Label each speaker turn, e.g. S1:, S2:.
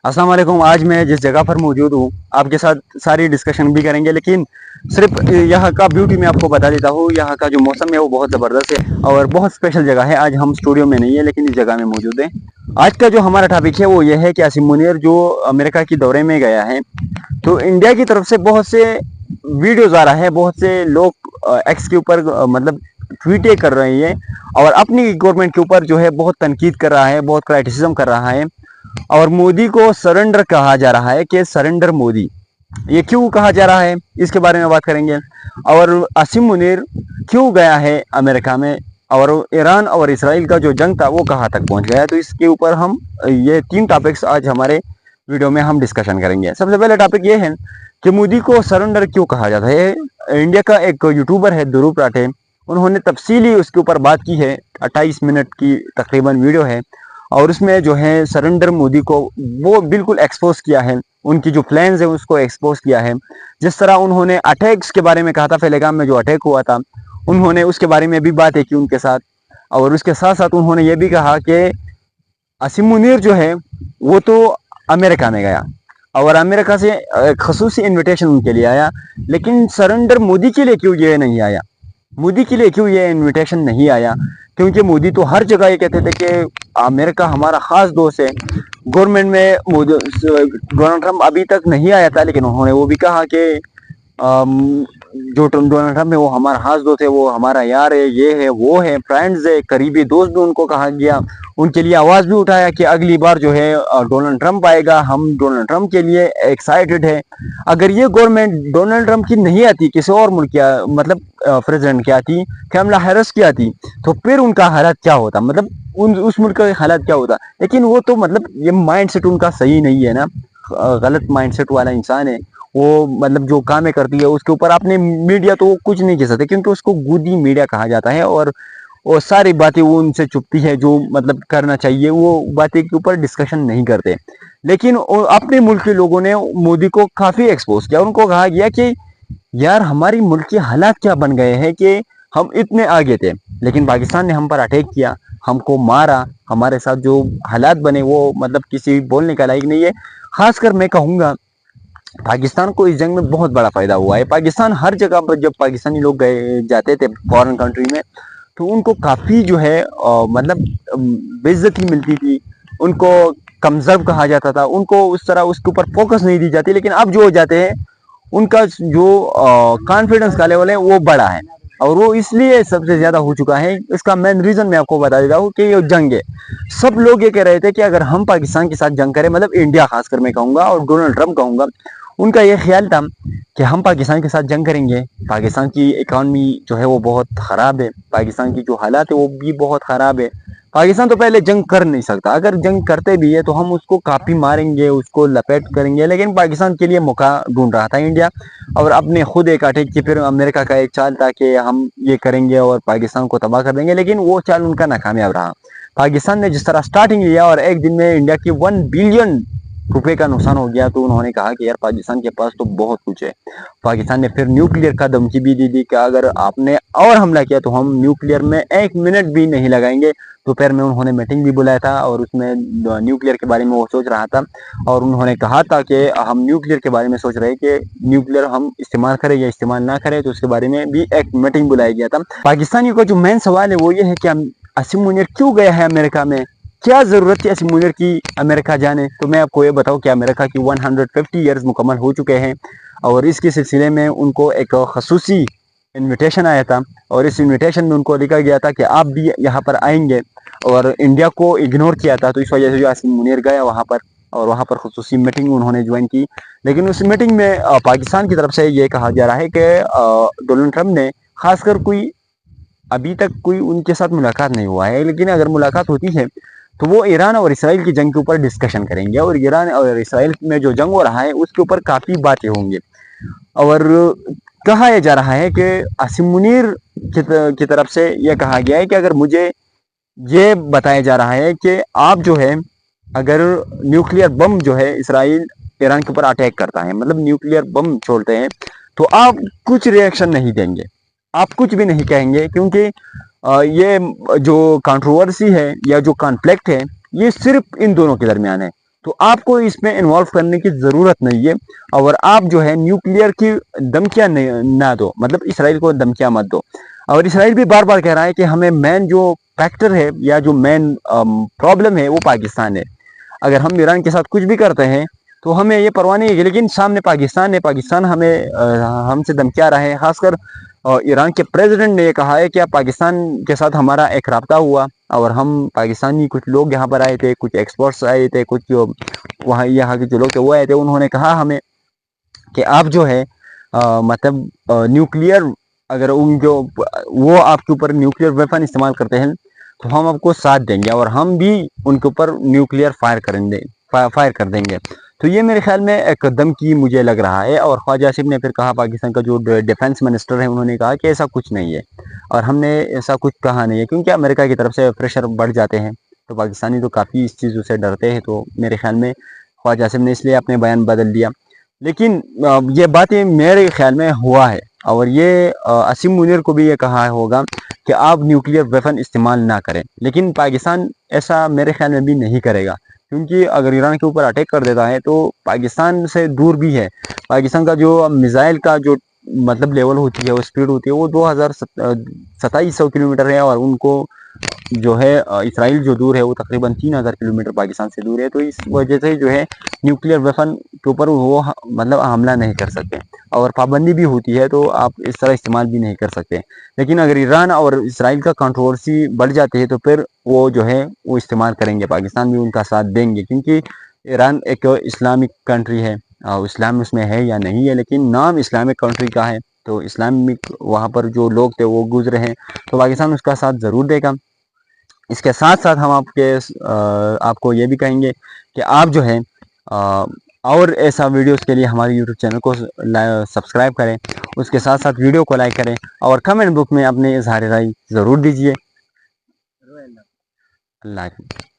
S1: अस्सलाम वालेकुम। आज मैं जिस जगह पर मौजूद हूँ आपके साथ सारी डिस्कशन भी करेंगे, लेकिन सिर्फ यहाँ का ब्यूटी मैं आपको बता देता हूँ। यहाँ का जो मौसम है वो बहुत ज़बरदस्त है और बहुत स्पेशल जगह है। आज हम स्टूडियो में नहीं है लेकिन इस जगह में मौजूद है। आज का जो हमारा टॉपिक है वो ये है कि आसिम मुनीर जो अमेरिका की दौरे में गया है, तो इंडिया की तरफ से बहुत से वीडियोज आ रहा है, बहुत से लोग एक्स के ऊपर मतलब ट्वीटें कर रहे हैं और अपनी गवर्नमेंट के ऊपर जो है बहुत तनकीद कर रहा है, बहुत क्रिटिसिज्म कर रहा है। और मोदी को सरेंडर कहा जा रहा है कि सरेंडर मोदी, ये क्यों कहा जा रहा है इसके बारे में बात करेंगे। और आसिम मुनीर क्यों गया है अमेरिका में, और ईरान और इसराइल का जो जंग था वो कहाँ तक पहुंच गया। तो इसके ऊपर हम ये 3 टॉपिक्स आज हमारे वीडियो में हम डिस्कशन करेंगे। सबसे पहले टॉपिक ये है कि मोदी को सरेंडर क्यों कहा जाता है। इंडिया का एक यूट्यूबर है ध्रुव राठे, उन्होंने तफसीली उसके ऊपर बात की है। 28 मिनट की तकरीबन वीडियो है और उसमें जो है सरेंडर मोदी को वो बिल्कुल एक्सपोज किया है, उनकी जो प्लान्स है उसको एक्सपोज किया है। जिस तरह उन्होंने अटैक्स के बारे में कहा था, पहलगाम में जो अटैक हुआ था उन्होंने उसके बारे में भी बातें की उनके साथ। और उसके साथ साथ उन्होंने ये भी कहा कि आसिम मुनीर जो है वो तो अमेरिका में गया और अमेरिका से खसूसी इन्विटेशन उनके लिए आया, लेकिन सरेंडर मोदी के लिए क्यों ये नहीं आया, मोदी के लिए क्यों ये इनविटेशन नहीं आया। क्योंकि मोदी तो हर जगह ये कहते थे कि अमेरिका हमारा खास दोस्त है। गवर्नमेंट में डोनाल्ड ट्रंप अभी तक नहीं आया था, लेकिन उन्होंने वो भी कहा कि जो डोनाल्ड ट्रंप है वो हमारा खास दोस्त है, वो हमारा यार है, ये है वो है, फ्रेंड्स है, करीबी दोस्त भी उनको कहा गया। उनके लिए आवाज़ भी उठाया कि अगली बार जो है डोनाल्ड ट्रंप आएगा, हम डोनाल्ड ट्रंप के लिए एक्साइटेड है। अगर ये गवर्नमेंट डोनाल्ड ट्रंप की नहीं आती, किसी और मुल्क की मतलब प्रेसिडेंट की आती, कैमला हैरिस की आती, तो फिर उनका हालात क्या होता, मतलब उस मुल्क का हालात क्या होता। लेकिन वो तो मतलब ये माइंड सेट उनका सही नहीं है ना, गलत माइंड सेट वाला इंसान है वो। मतलब जो कामें करती है उसके ऊपर आपने मीडिया तो कुछ नहीं कह सकते, क्योंकि उसको गोदी मीडिया कहा जाता है और सारी बातें वो उनसे चुपती है। जो मतलब करना चाहिए वो बातें के ऊपर डिस्कशन नहीं करते। लेकिन अपने मुल्क के लोगों ने मोदी को काफ़ी एक्सपोज किया। उनको कहा गया कि यार हमारी मुल्क के हालात क्या बन गए हैं कि हम इतने आगे थे, लेकिन पाकिस्तान ने हम पर अटैक किया, हमको मारा, हमारे साथ जो हालात बने वो मतलब किसी बोलने का लायक नहीं है। खासकर मैं कहूँगा पाकिस्तान को इस जंग में बहुत बड़ा फायदा हुआ है। पाकिस्तान हर जगह पर जब पाकिस्तानी लोग गए जाते थे फॉरेन कंट्री में, तो उनको काफ़ी जो है मतलब बेइज्जती मिलती थी, उनको कमजोर कहा जाता था, उनको उस तरह उसके ऊपर फोकस नहीं दी जाती। लेकिन अब जो जाते हैं उनका जो कॉन्फिडेंस का लेवल है वो बड़ा है, और वो इसलिए सबसे ज़्यादा हो चुका है। इसका मेन रीज़न मैं आपको बता देता हूँ कि ये जंग है। सब लोग ये कह रहे थे कि अगर हम पाकिस्तान के साथ जंग करें, मतलब इंडिया खासकर मैं कहूँगा और डोनाल्ड ट्रंप कहूँगा, उनका ये ख्याल था कि हम पाकिस्तान के साथ जंग करेंगे, पाकिस्तान की इकॉनमी जो है वो बहुत ख़राब है, पाकिस्तान की जो हालात है वो भी बहुत ख़राब है। पाकिस्तान तो पहले जंग कर नहीं सकता, अगर जंग करते भी है तो हम उसको काफ़ी मारेंगे, उसको लपेट करेंगे। लेकिन पाकिस्तान के लिए मौका ढूंढ रहा था इंडिया, और अपने खुद एक अटैक की, फिर अमेरिका का एक चाल था कि हम ये करेंगे और पाकिस्तान को तबाह कर देंगे, लेकिन वो चाल उनका नाकामयाब रहा। पाकिस्तान ने जिस तरह स्टार्टिंग लिया और एक दिन में इंडिया की 1 बिलियन रुपए का नुकसान हो गया, तो उन्होंने कहा कि यार पाकिस्तान के पास तो बहुत कुछ है। पाकिस्तान ने फिर न्यूक्लियर का धमकी भी दी कि अगर आपने और हमला किया तो हम न्यूक्लियर में 1 मिनट भी नहीं लगाएंगे। दोपहर में उन्होंने मीटिंग भी बुलाया था और उसमें न्यूक्लियर के बारे में वो सोच रहा था, और उन्होंने कहा था कि हम न्यूक्लियर के बारे में सोच रहे हैं कि न्यूक्लियर हम इस्तेमाल करें या इस्तेमाल ना करें, तो उसके बारे में भी एक मीटिंग बुलाया गया था। पाकिस्तानियों का जो मेन सवाल है वो ये है कि आसिम मुनीर क्यों गया है अमेरिका में, क्या ज़रूरत है आसिम मुनीर की अमेरिका जाने। तो मैं आपको ये बताऊं कि अमेरिका की 150 ईयर्स मुकम्मल हो चुके हैं, और इसके सिलसिले में उनको एक खसूसी इनविटेशन आया था, और इस इनविटेशन में उनको लिखा गया था कि आप भी यहाँ पर आएंगे, और इंडिया को इग्नोर किया था। तो इस वजह से जो आसिम मुनीर गया वहाँ पर, और वहाँ पर खसूसी मीटिंग उन्होंने ज्वाइन की। लेकिन उस मीटिंग में पाकिस्तान की तरफ से ये कहा जा रहा है कि डोनाल्ड ट्रंप ने खासकर अभी तक कोई उनके साथ मुलाकात नहीं हुआ है, लेकिन अगर मुलाकात होती है तो वो ईरान और इसराइल की जंग के ऊपर डिस्कशन करेंगे, और ईरान और इसराइल में जो जंग हो रहा है उसके ऊपर काफ़ी बातें होंगी। और कहा यह जा रहा है कि आसिम मुनीर की तरफ से यह कहा गया है कि अगर मुझे ये बताया जा रहा है कि आप जो है अगर न्यूक्लियर बम जो है इसराइल ईरान के ऊपर अटैक करता है, मतलब न्यूक्लियर बम छोड़ते हैं, तो आप कुछ रिएक्शन नहीं देंगे, आप कुछ भी नहीं कहेंगे, क्योंकि ये जो कंट्रोवर्सी है या जो कॉन्फ्लिक्ट है ये सिर्फ इन दोनों के दरमियान है। تو آپ کو اس میں انوالو کرنے کی ضرورت نہیں ہے، اور آپ جو ہے نیوکلیئر کی دھمکیاں نہ دو، مطلب اسرائیل کو دھمکیاں مت دو۔ اور اسرائیل بھی بار بار کہہ رہا ہے کہ ہمیں مین جو فیکٹر ہے یا جو مین پرابلم ہے وہ پاکستان ہے۔ اگر ہم ایران کے ساتھ کچھ بھی کرتے ہیں تو ہمیں یہ پرواہ نہیں ہے، لیکن سامنے پاکستان ہے، پاکستان ہم سے دھمکیا رہا ہے۔ خاص کر ایران کے پریزیڈنٹ نے یہ کہا ہے کہ پاکستان کے ساتھ ہمارا ایک رابطہ ہوا، اور ہم پاکستانی کچھ لوگ یہاں پر آئے تھے، کچھ ایکسپرٹس آئے تھے، کچھ جو وہاں یہاں کے جو لوگ تھے وہ آئے تھے، انہوں نے کہا ہمیں کہ آپ جو ہے مطلب نیوکلیئر اگر وہ آپ کے اوپر نیوکلیئر ویپن استعمال کرتے ہیں تو ہم آپ کو ساتھ دیں گے، اور ہم بھی ان کے اوپر نیوکلیئر فائر کر دیں گے۔ تو یہ میرے خیال میں ایک دھمکی مجھے لگ رہا ہے۔ اور خواجہ آصف نے پھر کہا، پاکستان کا جو ڈیفنس منسٹر ہے، انہوں نے کہا کہ ایسا کچھ نہیں ہے، اور ہم نے ایسا کچھ کہا نہیں ہے، کیونکہ امریکہ کی طرف سے پریشر بڑھ جاتے ہیں تو پاکستانی تو کافی اس چیزوں سے ڈرتے ہیں۔ تو میرے خیال میں خواجہ آصف نے اس لیے اپنے بیان بدل دیا، لیکن یہ باتیں میرے خیال میں ہوا ہے، اور یہ عاصم منیر کو بھی یہ کہا ہوگا کہ آپ نیوکلیئر ویپن استعمال نہ کریں، لیکن پاکستان ایسا میرے خیال میں بھی نہیں کرے گا، کیونکہ اگر ایران کے اوپر اٹیک کر دیتا ہے تو پاکستان سے دور بھی ہے۔ پاکستان کا جو میزائل کا جو مطلب لیول ہوتی ہے، وہ اسپیڈ ہوتی ہے، وہ 2700 کلومیٹر ہے، اور ان کو جو ہے اسرائیل جو دور ہے وہ تقریباً 3000 کلومیٹر پاکستان سے دور ہے۔ تو اس وجہ سے جو ہے نیوکلیئر ویپن کے اوپر وہ مطلب حملہ نہیں کر سکتے، اور پابندی بھی ہوتی ہے تو آپ اس طرح استعمال بھی نہیں کر سکتے۔ لیکن اگر ایران اور اسرائیل کا کنٹروورسی بڑھ جاتی ہے تو پھر وہ جو ہے وہ استعمال کریں گے، پاکستان بھی ان کا ساتھ دیں گے، کیونکہ ایران ایک اسلامک کنٹری ہے، اسلام اس میں ہے یا نہیں ہے، لیکن نام اسلامک کنٹری کا ہے، تو اسلامک وہاں پر جو لوگ تھے وہ گزرے ہیں، تو پاکستان اس کا ساتھ ضرور دے گا۔ اس کے ساتھ ساتھ ہم آپ کو یہ بھی کہیں گے کہ آپ جو ہے اور ایسا ویڈیوز کے لیے ہماری یوٹیوب چینل کو سبسکرائب کریں، اس کے ساتھ ساتھ ویڈیو کو لائک کریں، اور کمنٹ بک میں اپنے اظہار رائے ضرور دیجیے۔ اللہ حافظ۔